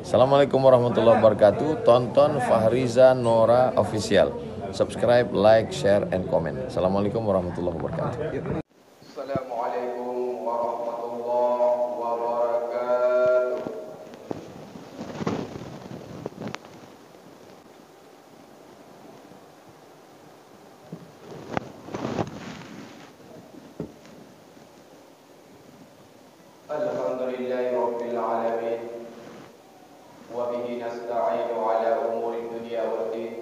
Assalamualaikum warahmatullahi wabarakatuh. Tonton Fahriza Nora Official. Subscribe, like, share, and comment. Assalamualaikum warahmatullahi wabarakatuh. Assalamualaikum warahmatullahi wabarakatuh. Alhamdulillahi rabbil alamin. وبه نستعين على أمور الدنيا والدين.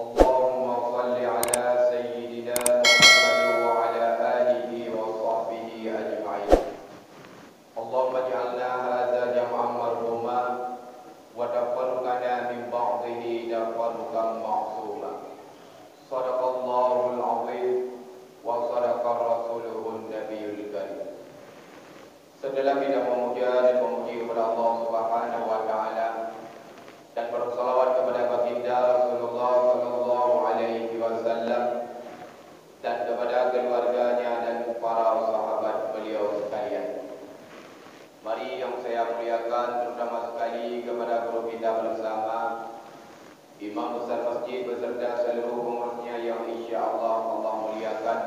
اللهم صل على سيدنا محمد وعلى آله وصحبه أجمعين. اللهم اجعلنا هذا جمعا مرحوما وتفرقنا من بعضه تفرقا معصوما. صدق الله العظيم وصدق رسوله النبي الكريم. Setelah kita memuja dan memuji kepada Allah Subhanahu wa taala dan bersalawat kepada baginda Rasulullah sallallahu alaihi wasallam dan kepada keluarganya dan para sahabat beliau sekalian. Mari yang saya muliakan terutama sekali kepada guru kita bersama Imam besar masjid beserta seluruh pengurusnya yang insyaallah Allah muliakan.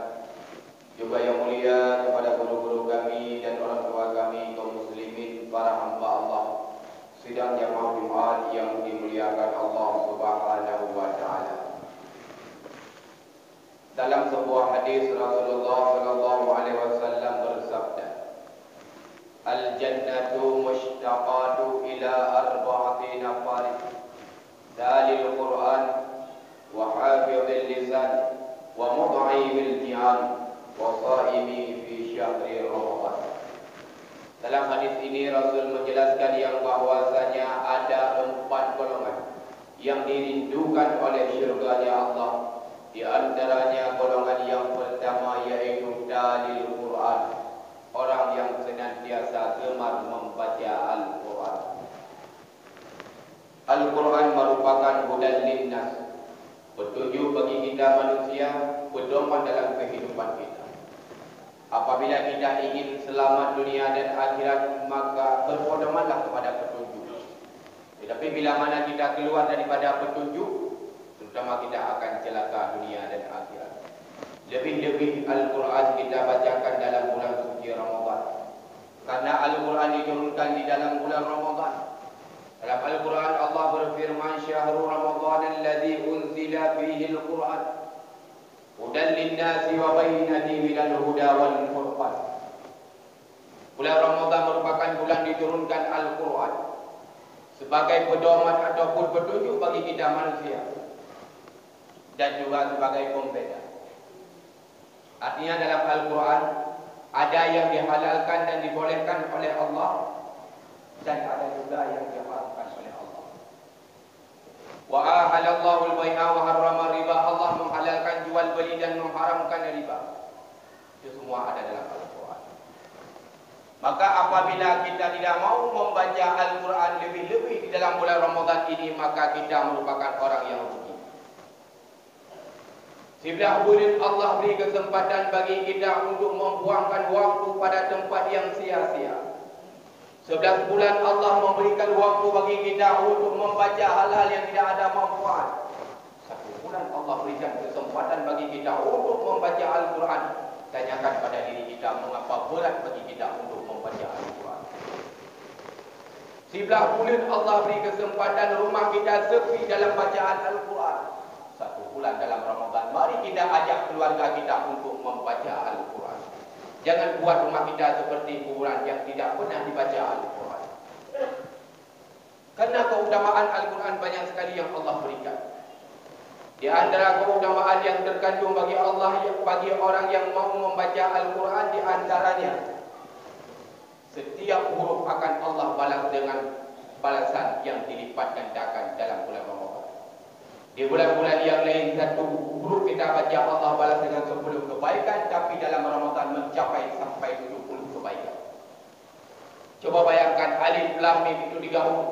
Juga yang mulia kepada guru-guru kami dan orang tua kami kaum muslimin, para hamba Allah, sidang jamaah Jumat yang dimuliakan Allah Subhanahu wa taala. Dalam sebuah hadis Rasulullah sallallahu alaihi wasallam bersabda, "Al-jannatu mushtaqatu ila arba'ati nafarin, dalil Quran wa hafizil lisan wa mud'imil ji'an wasaimi fi syahri Ramadan." Dalam hadis ini Rasul menjelaskan yang bahwasanya ada 4 golongan yang dirindukan oleh syurganya Allah. Di antaranya golongan yang pertama yaitu dalil Quran, orang yang senantiasa gemar membaca Al-Quran. Al-Quran merupakan hudan linnas, petunjuk bagi kita manusia, pedoman dalam kehidupan kita. Apabila kita ingin selamat dunia dan akhirat, maka berpedomanlah kepada petunjuk. Tetapi bila mana kita keluar daripada petunjuk, terutama kita akan celaka dunia dan akhirat. Lebih-lebih Al-Quran kita bacakan dalam bulan suci Ramadan, karena Al-Quran diturunkan di dalam bulan Ramadan. Dalam Al-Quran Allah berfirman, "Syahrul Ramadan alladzi unzila fihi al-Quran hudan lin-nasi wa bayyinatin minal huda wal furqan." Bulan Ramadan merupakan bulan diturunkan Al-Quran sebagai pedoman ataupun petunjuk bagi kita manusia dan juga sebagai pembeda. Artinya dalam Al-Quran ada yang dihalalkan dan dibolehkan oleh Allah dan ada juga yang diharamkan oleh Allah. Wa ahalallahu al-bai'a wa harrama riba. Allah menghalalkan jual beli dan mengharamkan riba. Itu semua ada dalam Al-Quran. Maka apabila kita tidak mau membaca Al-Quran lebih-lebih di dalam bulan Ramadan ini, maka kita merupakan orang yang rugi. Sebelah bulan Allah beri kesempatan bagi kita untuk membuangkan waktu pada tempat yang sia-sia. 11 bulan Allah memberikan waktu bagi kita untuk membaca hal-hal yang tidak ada manfaat. 1 bulan Allah berikan kesempatan bagi kita untuk membaca Al-Quran. Tanyakan pada diri kita, mengapa berat bagi kita untuk membaca Al-Quran. 11 bulan Allah beri kesempatan rumah kita sepi dalam bacaan Al-Quran. 1 bulan dalam Ramadan, mari kita ajak keluarga kita untuk membaca Al-Quran. Jangan buat rumah kita seperti kuburan yang tidak pernah dibaca Al-Quran. Karena keutamaan Al-Quran banyak sekali yang Allah berikan. Di antara keutamaan yang terkandung bagi Allah, bagi orang yang mau membaca Al-Quran, di antaranya setiap huruf akan Allah balas dengan balasan yang dilipat gandakan dalam bulan Ramadan. Di bulan-bulan yang lain, 1 huruf kita baca Allah balas dengan 10 kebaikan, tapi dalam Ramadan mencapai sampai 70 kebaikan. Coba bayangkan, alif lam mim itu 3 huruf.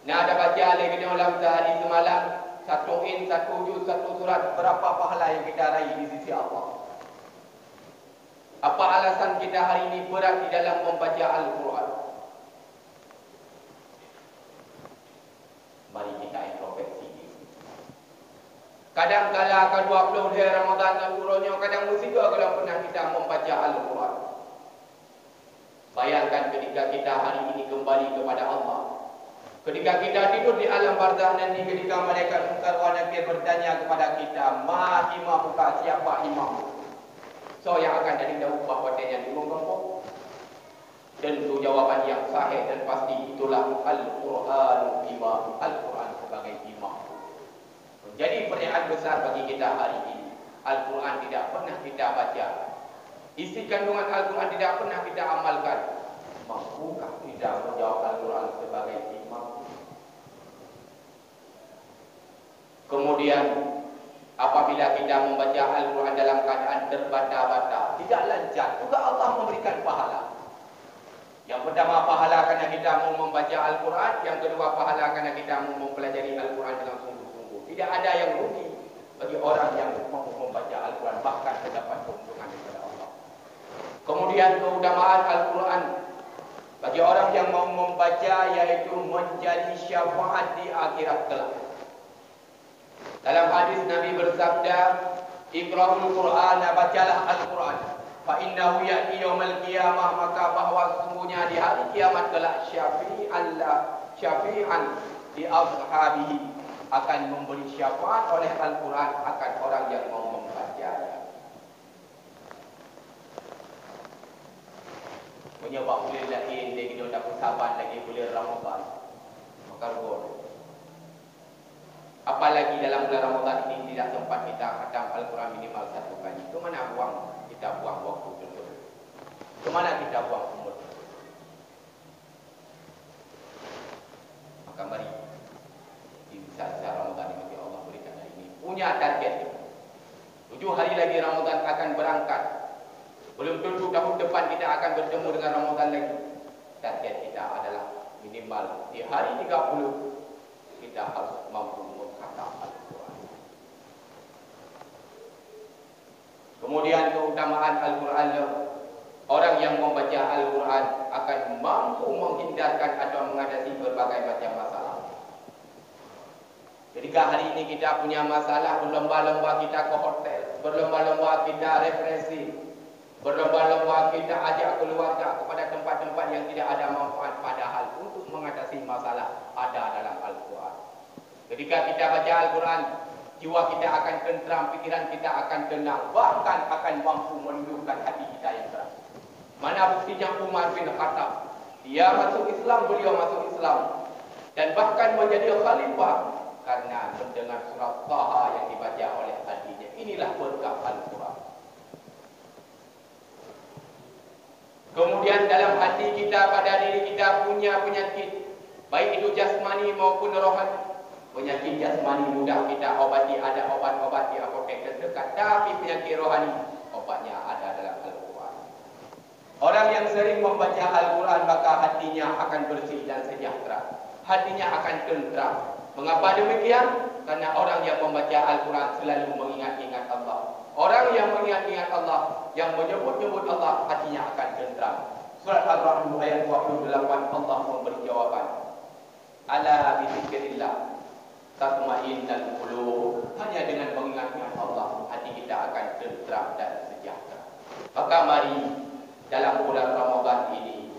Nah, ada baca alif lam tadi semalam, Satu in, satu juz, satu surat, berapa pahala yang kita raih di sisi Allah? Apa alasan kita hari ini berat di dalam membaca Al-Quran? Mari kita introspeksi. Kadang-kala ke 20 hari Ramadan dan turunnya, kadang musibah kalau pernah kita membaca Al-Quran. Bayangkan ketika kita hari ini kembali kepada Allah. Ketika kita tidur di alam barzah nanti, ketika malaikat Munkar wa Nakir bertanya kepada kita, "Ma imamuka?" Siapa imammu? So yang akan jadi tahu bahawa dia yang dimengkong. Tentu jawaban yang sahih dan pasti itulah Al-Quran imam. Al-Quran sebagai imam. Menjadi perniagaan besar bagi kita hari ini. Al-Quran tidak pernah kita baca. Isi kandungan Al-Quran tidak pernah kita amalkan. Mampukah kita menjawab Al-Quran sebagai imam? Kemudian apabila kita membaca Al-Quran dalam keadaan terbata-bata, tidak lancar, juga Allah memberikan pahala. Yang pertama pahala kerana kita mau membaca Al-Quran, yang kedua pahala kerana kita mau mempelajari Al-Quran dengan sungguh-sungguh. Tidak ada yang rugi bagi orang yang mau membaca Al-Quran, bahkan mendapat keuntungan daripada Allah. Kemudian keutamaan Al-Quran bagi orang yang mau membaca, yaitu menjadi syafaat di akhirat kelak. Dalam hadis Nabi bersabda, "Iqra'ul Qur'an," bacalah Al-Quran. Fa innahu ya'ti yaumil qiyamah, maka bahwa sesungguhnya di hari kiamat kelak syafi'an di ashabihi, akan memberi syafaat oleh Al-Quran akan orang yang mau membacanya. Menyebab boleh lain dia kita dapat sabar lagi boleh Ramadan. Maka boleh. Apalagi dalam bulan Ramadan ini tidak sempat kita khatam Al-Quran minimal 1 kali. Ke mana kita buang waktu tersebut? Ke mana kita buang umur tersebut? Maka mari di saat Ramadan ini Allah berikan hari ini punya target. 7 hari lagi Ramadan akan berangkat. Belum tentu tahun depan kita akan bertemu dengan Ramadan lagi. Target kita adalah minimal di hari 30 kita harus mampu mengkhatam Al-Quran. Kemudian keutamaan Al-Quran, orang yang membaca Al-Quran akan mampu menghindarkan atau mengatasi berbagai macam masalah. Ketika hari ini kita punya masalah, berlomba-lomba kita ke hotel, berlomba-lomba kita referensi, berlomba-lomba kita ajak keluarga kepada tempat-tempat yang tidak ada manfaat, padahal untuk mengatasi masalah ada dalam Al-Quran. Ketika kita baca Al-Quran, jiwa kita akan tentram, pikiran kita akan tenang, bahkan akan mampu meluluhkan hati kita yang keras. Mana buktinya Umar bin Khattab? Dia masuk Islam, beliau masuk Islam, dan bahkan menjadi khalifah karena mendengar surat Taha yang dibaca oleh adiknya. Inilah berkah Al-Quran. Kemudian dalam hati kita, pada diri kita punya penyakit, baik itu jasmani maupun rohani. Penyakit jasmani mudah kita obati, ada obat-obat di apotek terdekat. Tapi penyakit rohani, obatnya ada dalam Al-Quran. Orang yang sering membaca Al-Quran, maka hatinya akan bersih dan sejahtera. Hatinya akan tentram. Mengapa demikian? Karena orang yang membaca Al-Quran selalu mengingat-ingat Allah. Orang yang mengingat-ingat Allah, yang menyebut-nyebut Allah, hatinya akan tentram. Surat Al-Rahman ayat 28, Allah memberi jawaban. Ala bizikrillah tatma'innul qulub. Hanya dengan mengingat-ingat Allah, hati kita akan tentram dan sejahtera. Maka mari dalam bulan Ramadan ini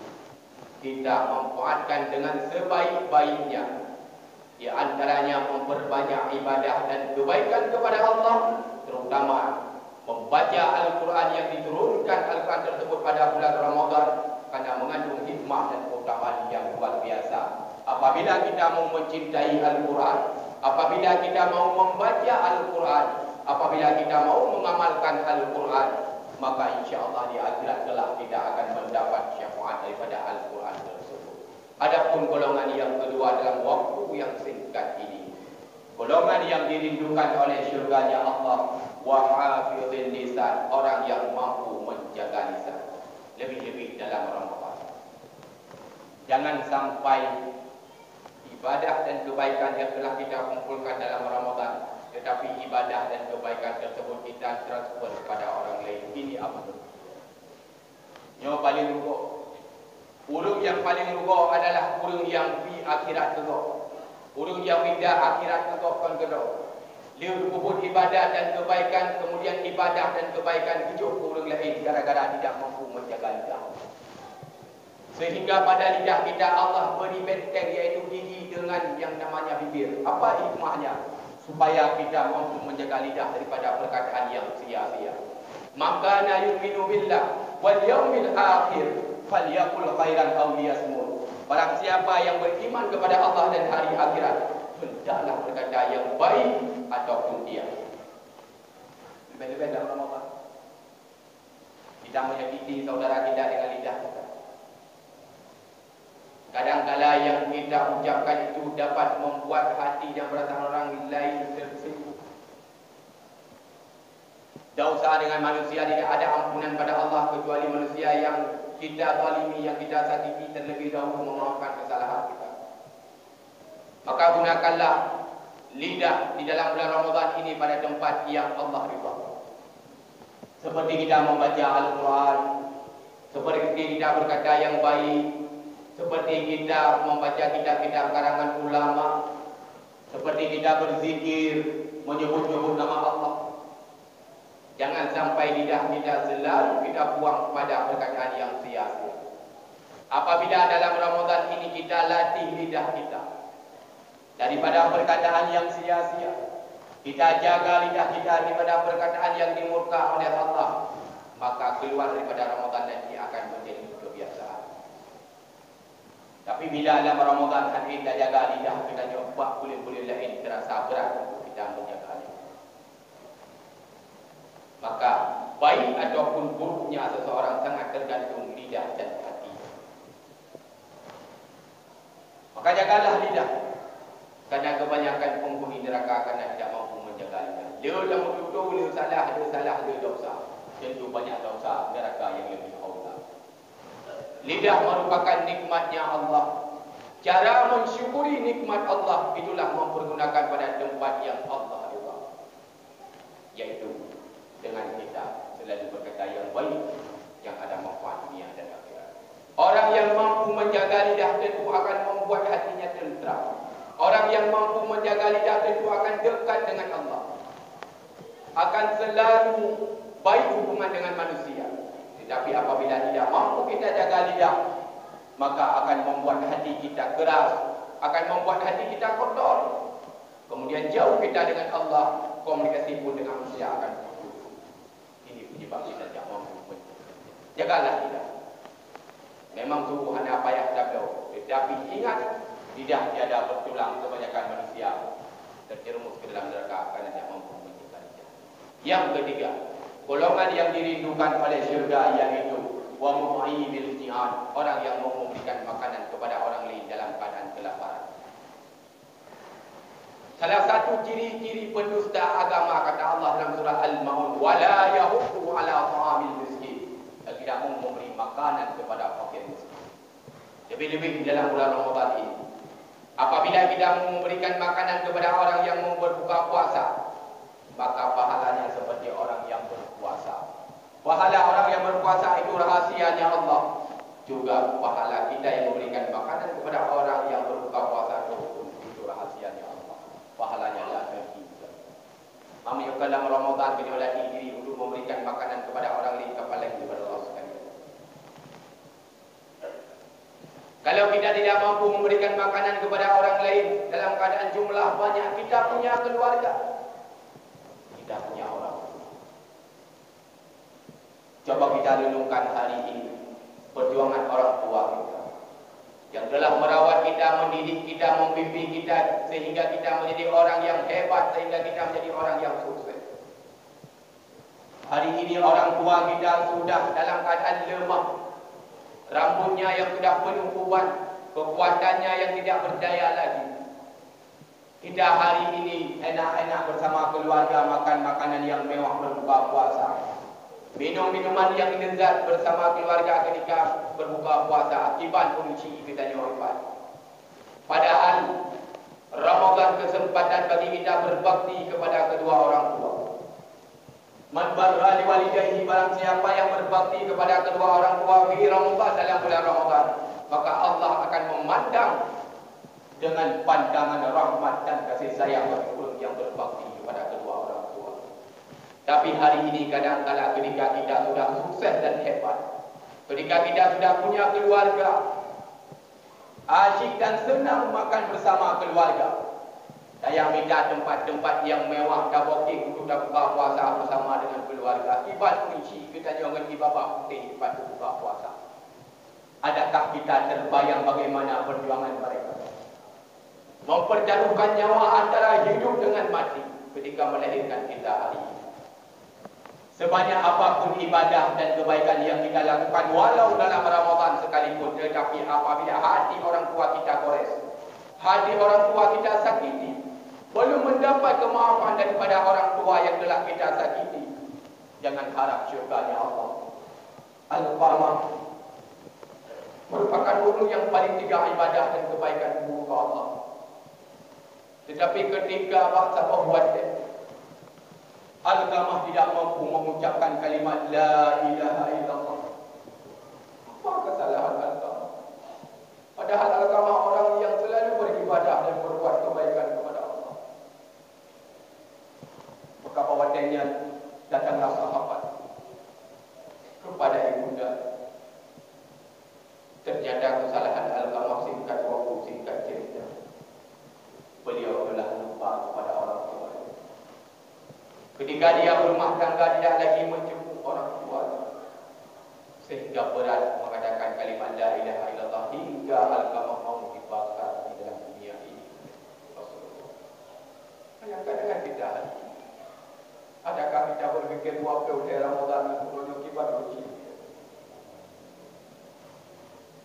kita manfaatkan dengan sebaik-baiknya. Di antaranya memperbanyak ibadah dan kebaikan kepada Allah, terutama membaca Al-Quran yang diturunkan Al-Quran tersebut pada bulan Ramadan, karena mengandung hikmah dan keutamaan yang luar biasa. Apabila kita mau mencintai Al-Quran, apabila kita mau membaca Al-Quran, apabila kita mau mengamalkan Al-Quran, maka insya Allah di akhirat kelak kita akan mendapat syafaat daripada Al-Quran tersebut. Adapun golongan yang kedua dalam waktu yang singkat ini, golongan yang dirindukan oleh syurganya Allah, wa hafizil lisan, orang yang mampu menjaga lisan, lebih-lebih dalam Ramadan. Jangan sampai ibadah dan kebaikan yang telah kita kumpulkan dalam Ramadan, tetapi ibadah dan kebaikan tersebut kita transfer kepada orang lain. Ini apa tu? Yang paling rugi. Urung yang paling rugi adalah urung yang fi akhirat tegak. Urung yang minda akhirat tegak kan kedok. Dia kubur ibadah dan kebaikan, kemudian ibadah dan kebaikan hidup urung lain gara-gara tidak mampu menjaga lidah. Sehingga pada lidah kita Allah beri benteng, iaitu gigi dengan yang namanya bibir. Apa hikmahnya? Supaya kita mampu menjaga lidah daripada perkataan yang sia-sia. Maka na yu'minu billah wal yaumil akhir falyaqul khairan aw liyasmut. Barang siapa yang beriman kepada Allah dan hari akhirat, hendaklah berkata yang baik ataupun diam. Lebih-lebih dalam Ramadan kita menyakiti saudara kita dengan lidah kita. Kadang-kala yang kita ucapkan itu dapat membuat hati yang perasaan orang lain tersinggung. Dosa dengan manusia tidak ada ampunan pada Allah kecuali manusia yang kita zalimi, yang kita sakiti terlebih dahulu memaafkan kesalahan kita. Maka gunakanlah lidah di dalam bulan Ramadan ini pada tempat yang Allah ridha. Seperti kita membaca Al-Quran, seperti kita berkata yang baik, seperti kita membaca kitab-kitab karangan ulama, seperti kita berzikir, menyebut-nyebut nama Allah. Jangan sampai lidah kita selalu kita buang pada perkataan yang sia-sia. Apabila dalam Ramadan ini kita latih lidah kita daripada perkataan yang sia-sia, kita jaga lidah kita daripada perkataan yang dimurka oleh Allah, maka keluar daripada Ramadan nanti akan menjadi kebiasaan. Tapi bila dalam Ramadan kita jaga lidah, kita nyoba boleh-boleh lain terasa berat untuk kita menjaga lidah. Maka baik ataupun buruknya seseorang sangat tergantung lidah dan hati. Maka jagalah lidah, karena kebanyakan penghuni neraka karena tidak mampu menjaga lidah. Dia dah menuduh, dia salah, dia dosa. Tentu banyak dosa neraka yang lebih awal. Lidah merupakan nikmatnya Allah. Cara mensyukuri nikmat Allah itulah mempergunakan pada tempat yang Allah ridha, yaitu dengan kita selalu berkata yang baik, yang ada manfaat dunia dan akhirat. Orang yang mampu menjaga lidah tentu akan membuat hatinya tentram. Orang yang mampu menjaga lidah tentu akan dekat dengan Allah, akan selalu baik hubungan dengan manusia. Tetapi apabila tidak mampu kita jaga lidah, maka akan membuat hati kita keras, akan membuat hati kita kotor. Kemudian jauh kita dengan Allah, komunikasi pun dengan manusia akan putus. Ini penyebab kita tidak mampu. Jagalah lidah. Memang tubuh anda payah tablau, tetapi ingat, lidah tiada bertulang. Kebanyakan manusia terjerumus ke dalam neraka karena tidak mampu menjaga lidah. Yang ketiga, golongan yang dirindukan oleh syurga, yaitu wa mu'ayyibil jihad, orang yang mau memberikan makanan kepada orang lain dalam keadaan kelaparan. Salah satu ciri-ciri pendusta agama, kata Allah dalam surah Al-Maun, wala yahuddu ala ta'amil miskin, dan tidak mau memberi makanan kepada fakir miskin. Lebih-lebih dalam bulan Ramadan ini, apabila kita memberikan makanan kepada orang yang mau berbuka puasa, maka pahalanya seperti orang yang berpuasa. Pahala orang yang berpuasa itu rahasianya Allah. Juga pahala kita yang memberikan makanan kepada orang yang berbuka puasa itu rahasianya Allah. Pahalanya lah bagi kita. Kami dalam Ramadan kita latih diri untuk memberikan makanan kepada orang lain, apalagi kepada Allah sekalian. Kalau kita tidak mampu memberikan makanan kepada orang lain dalam keadaan jumlah banyak, kita punya keluarga, kita punya orang. Coba kita renungkan hari ini perjuangan orang tua kita yang telah merawat kita, mendidik kita, membimbing kita sehingga kita menjadi orang yang hebat, sehingga kita menjadi orang yang sukses. Hari ini orang tua kita sudah dalam keadaan lemah, rambutnya yang sudah penuh uban, kekuatannya yang tidak berdaya lagi. Kita hari ini enak-enak bersama keluarga makan makanan yang mewah berbuka puasa, minum minuman yang lezat bersama keluarga ketika berbuka puasa, akibat kunci kita nyorban. Padahal Ramadan kesempatan bagi kita berbakti kepada kedua orang tua. Man barra liwalidayhi, barang siapa yang berbakti kepada kedua orang tua di Ramadan, dalam bulan Ramadan, maka Allah akan memandang dengan pandangan rahmat dan kasih sayang bagi orang yang berbakti kepada kedua orang tua. Tapi hari ini kadang-kala ketika kita sudah sukses dan hebat, ketika kita sudah punya keluarga, asyik dan senang makan bersama keluarga, saya minta tempat-tempat yang mewah, dah booking untuk dah buka puasa bersama dengan keluarga. Ibat kunci, kita jangan ibabah putih lepas buka puasa. Adakah kita terbayang bagaimana perjuangan mereka? Mempertaruhkan nyawa antara hidup dengan mati ketika melahirkan kita hari ini. Sebanyak apapun ibadah dan kebaikan yang kita lakukan, walau dalam Ramadan sekalipun, tetapi apabila hati orang tua kita gores, hati orang tua kita sakiti, belum mendapat kemaafan daripada orang tua yang telah kita sakiti, jangan harap syurganya Allah. Al-Qamah merupakan hulu yang paling tiga ibadah dan kebaikan buku Allah. Tetapi ketika bangsa buat Al-Qamah tidak mampu mengucapkan kalimat La ilaha illallah, apa kesalahan Al-Qamah? Padahal Al-Qamah orang yang selalu beribadah dan berbuat kebaikan kepada Allah. Maka bawatannya datanglah sahabat kepada ibunda. Ternyata kesalahan Al-Qamah singkat waktu, singkat cerita, beliau telah lupa kepada orang tua. Ketika dia berumah tangga, tidak lagi menjemput orang tua, sehingga berat mengadakan kalimat La ilaha illallah hingga Al-Qamah mau dibakar di dalam dunia ini. Rasulullah, bayangkan dengan kita, adakah kita berfikir waktu di Ramadan untuk kibat uji?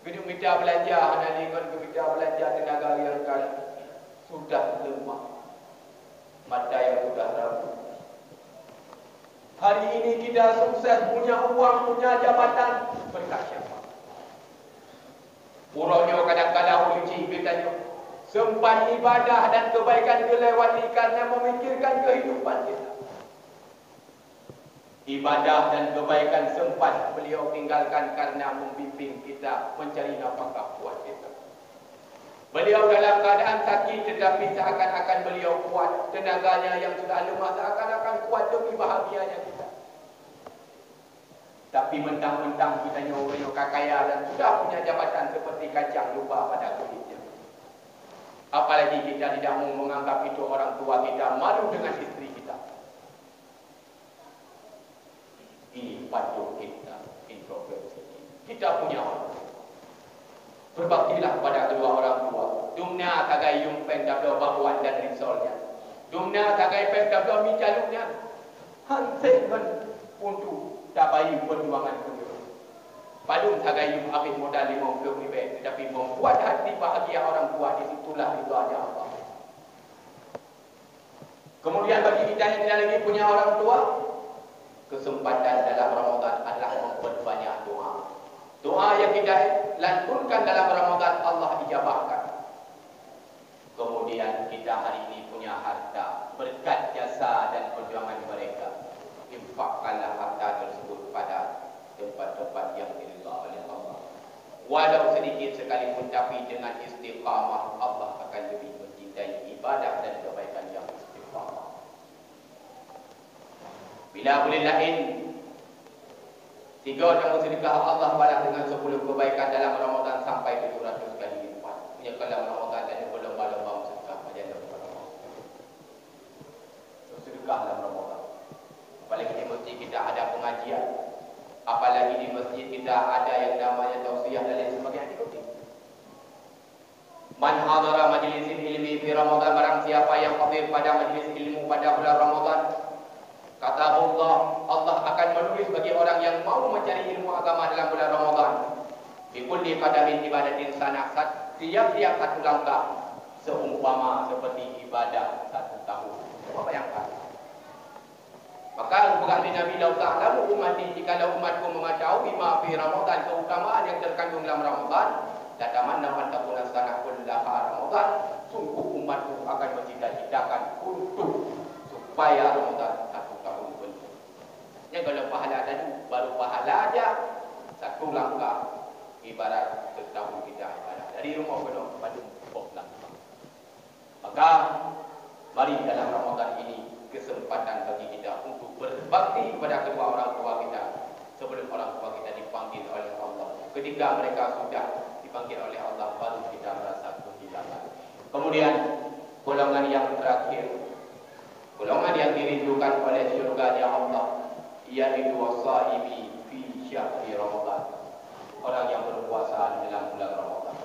Hidup kita belajar, nanti kita belajar tenaga yang sudah lemah, mata yang sudah rapuh. Hari ini kita sukses, punya uang, punya jabatan, berkat siapa? Urangnya kadang-kadang uji kita sempat ibadah dan kebaikan dilewati karena memikirkan kehidupan kita. Ibadah dan kebaikan sempat beliau tinggalkan karena membimbing kita mencari nafkah buat kita. Beliau dalam keadaan sakit, tetapi seakan-akan beliau kuat. Tenaganya yang sudah lemah seakan-akan kuat demi bahagianya kita. Tapi mentang-mentang kita nyorok kaya dan sudah punya jabatan seperti kacang lupa pada kulitnya. Apalagi kita tidak mau menganggap itu orang tua kita, malu dengan istri kita. Ini patut kita introspeksi. Kita punya orang. Berbaktilah pada kedua orang tua. Dumna tagai yumpeng dabdo bakwan dan risolnya. Dumna tagai peng dabdo mijaluknya. Hansengan untuk dapai perjuangan kedua. Padum tagai yum akhir modal limau kebibet. Tetapi membuat hati bahagia orang tua, disitulah ridhonya Allah. Kemudian bagi kita yang tidak lagi punya orang tua, kesempatan dalam Ramadan adalah memperbanyak doa. Doa yang kita lantunkan dalam Ramadan Allah ijabahkan. Kemudian kita hari ini punya harta, berkat jasa dan perjuangan mereka, infakkanlah harta tersebut pada tempat-tempat yang diridha oleh Allah. Walau sedikit sekalipun, tapi dengan istiqamah Allah akan lebih mencintai ibadah dan kebaikan yang istiqamah. Bila boleh lain, 3 tahun sedekah Allah balas dengan 10 kebaikan dalam Ramadan sampai 700 kali lipat. Punya dalam Ramadan dan berlomba-lomba sedekah majlis Ramadan. Sedekah dalam Ramadan. Apalagi di masjid kita ada pengajian. Apalagi di masjid kita ada yang namanya tausiah dan lain sebagainya, ikuti. Man hadara majlis ilmi fi Ramadan, barang siapa yang hadir pada majlis ilmu pada bulan Ramadan, kata Allah, Allah akan menulis bagi orang yang mau mencari ilmu agama dalam bulan Ramadan, bikulli qadamin ibadatin sanah, tiap-tiap satu langkah seumpama seperti ibadah 1 tahun. Coba bayangkan. Maka berkata Nabi Lau ta'lamu ummati, jika umatku mengetahui ma fi Ramadan, keutamaan yang terkandung dalam Ramadan, la tamanna man takuna sanah kullaha Ramadan, sungguh umatku akan mencita-citakan untuk supaya Ramadan 1 tahun penuh. Yang kalau pahala tadi baru pahala aja 1 langkah, ibarat setahun kita ibadah dari rumah ke Bandung 4 langkah. Maka mari dalam Ramadan ini kesempatan bagi kita untuk berbakti kepada kedua orang tua kita sebelum orang tua kita dipanggil oleh Allah. Ketika mereka sudah dipanggil oleh Allah, baru kita merasa kehilangan. Kemudian golongan yang terakhir, golongan yang dirindukan oleh surga Allah, yaitu wasaimi fi syahri Ramadan, orang yang berpuasa di dalam bulan Ramadan.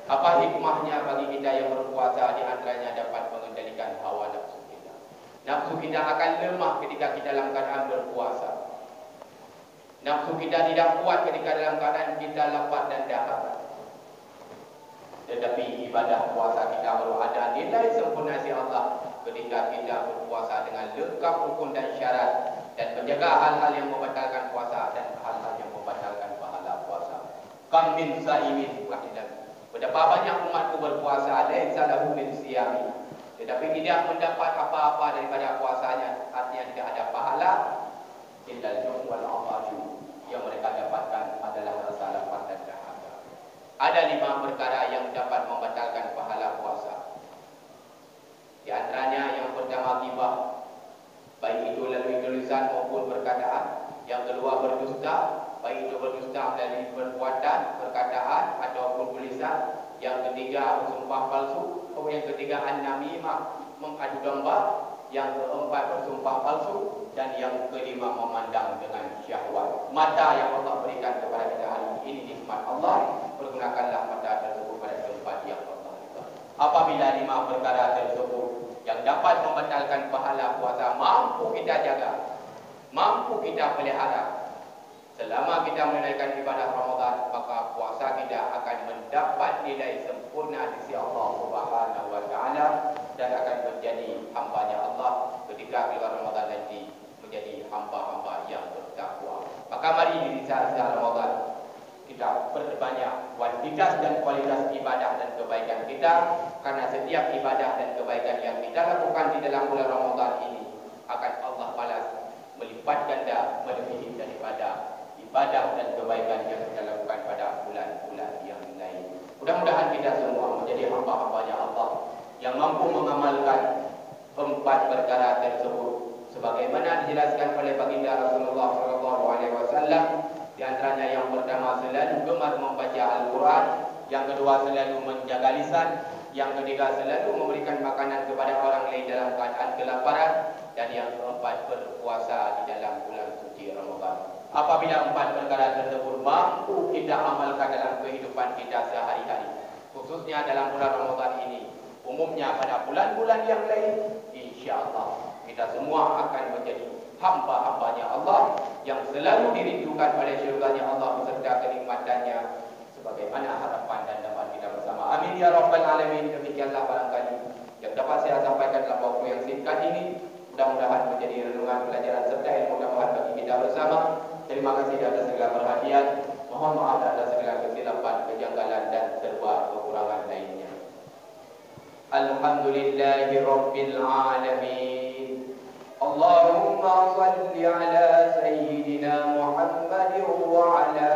Apa hikmahnya bagi kita yang berpuasa? Di antaranya dapat mengendalikan hawa nafsu kita. Nafsu kita akan lemah ketika kita dalam keadaan berpuasa. Nafsu kita tidak kuat ketika dalam keadaan kita lapar dan dahaga. Tetapi ibadah puasa kita baru ada nilai sempurna si Allah ketika kita berpuasa dengan lengkap rukun dan syarat, dan menjaga hal-hal yang membatalkan puasa dan hal-hal yang membatalkan pahala puasa. Kam min saimin wahidan, betapa banyak umatku berpuasa laisa lahu min siyami, tetapi tidak mendapat apa-apa daripada puasanya, artinya tidak ada pahala. Illal jum' wal 'atashu, yang mereka dapatkan adalah rasa lapar dan dahaga. Ada 5 perkara yang dapat membatalkan pahala puasa. Di antaranya yang pertama ghibah, baik itu melalui tulisan maupun perkataan. Yang kedua berdusta, baik itu berdusta melalui perbuatan, perkataan ataupun tulisan. Yang ketiga bersumpah palsu. Kemudian yang ketiga an-namimah, mengadu domba. Yang keempat bersumpah palsu, dan yang kelima memandang dengan syahwat. Mata yang Allah berikan kepada kita hari ini nikmat Allah, pergunakanlah mata tersebut pada tempat yang Allah berikan. Apabila 5 perkara tersebut yang dapat membatalkan pahala puasa mampu kita jaga, mampu kita pelihara selama kita menunaikan ibadah Ramadan, maka puasa kita akan mendapat nilai sempurna di sisi Allah Subhanahu wa taala, dan akan menjadi hamba-Nya Allah ketika keluar Ramadan nanti, menjadi hamba-hamba yang bertakwa. Maka mari di saat-saat Ramadan kita perbanyak kuantitas dan kualitas ibadah dan kebaikan kita, karena setiap ibadah dan kebaikan yang kita lakukan di dalam bulan Ramadan ini akan Allah balas melipat ganda melebihi daripada ibadah dan kebaikan yang kita lakukan pada bulan-bulan yang lain. Mudah-mudahan kita semua menjadi hamba-hamba-Nya Allah yang mampu mengamalkan 4 perkara tersebut sebagaimana dijelaskan oleh baginda Rasulullah SAW. Di antaranya yang pertama selalu gemar membaca Al-Quran, yang kedua selalu menjaga lisan, yang ketiga selalu memberikan makanan kepada orang lain dalam keadaan kelaparan, dan yang keempat berpuasa di dalam bulan suci Ramadan. Apabila 4 perkara tersebut mampu kita amalkan dalam kehidupan kita sehari-hari, khususnya dalam bulan Ramadan ini, umumnya pada bulan-bulan yang lain, insya-Allah kita semua akan menjadi hamba-hamba-Nya Allah yang selalu dirindukan oleh syurga-Nya Allah beserta kenikmatannya, sebagaimana harapan dan dapat kita bersama. Amin ya rabbal alamin. Demikianlah barangkali yang dapat saya sampaikan dalam waktu yang singkat ini. Mudah-mudahan menjadi renungan, pelajaran serta ilmu tambahan bagi kita bersama. Terima kasih atas segala perhatian. Mohon maaf atas segala kesilapan, kejanggalan dan serba kekurangan lainnya. Alhamdulillahi rabbil alamin. Allahumma salli ala sayyidina Muhammad wa ala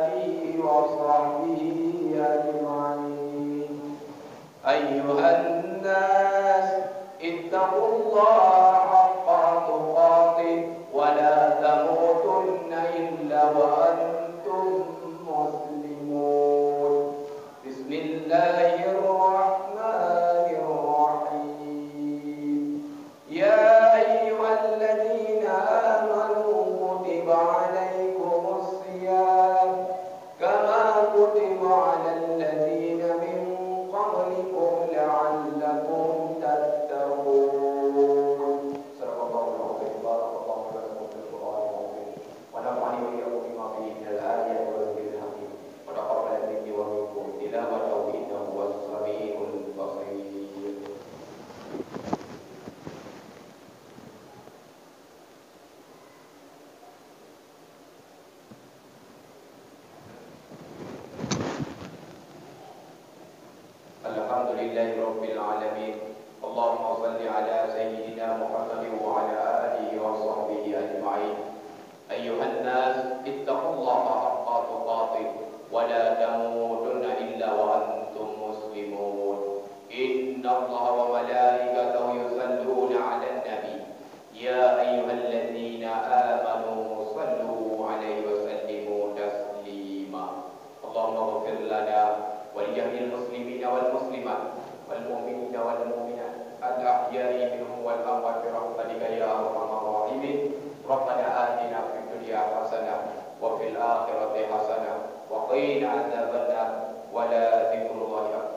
alihi wa sahbihi ajma'in. Ayyuhan nas ittaqullaha haqqa tuqatih wa la tamutunna illa wa antum muslimun. Bismillahirrahmanirrahim. Ya ayyuhalladzina amanu kutiba alaikumus siyam kama kutiba alal ladzina min qablikum la'allakum tattaqun. Sadaqallahu alazim. Barakallahu lakum fil Qur'anil azim. Wa nafa'ani wa iyyakum bima fihi minal ayati wa dhikril hakim. Wa taqabbal minni wa minkum tilawatahu innahu was-sami'ul basir. Walhamdulillahi Rabbil Alamin. Allahumma salli ala Sayyidina Muhammadin wa ala alihi wa sahbihi ajma'in. Ayyuhan nas, ittaqullaha haqqa tuqatih wa la tamutunna illa wa antum muslimun. Inna Allaha wa malaikatahu yusalluna 'alan nabi. Ya ayyuhalladzina amanu sallu 'alaihi wa sallimu taslima. Allahumma ighfir lana wa li jami'il muslimina wal muslimat wal mu'minina wal mu'minat al-ahya'i minhum wal amwat bi rahmatika ya arhamar rahimin. Rabbana atina fid dunya hasanah wa fil akhirati hasanah wa qina adzabannar wa la dzikrullahi akbar.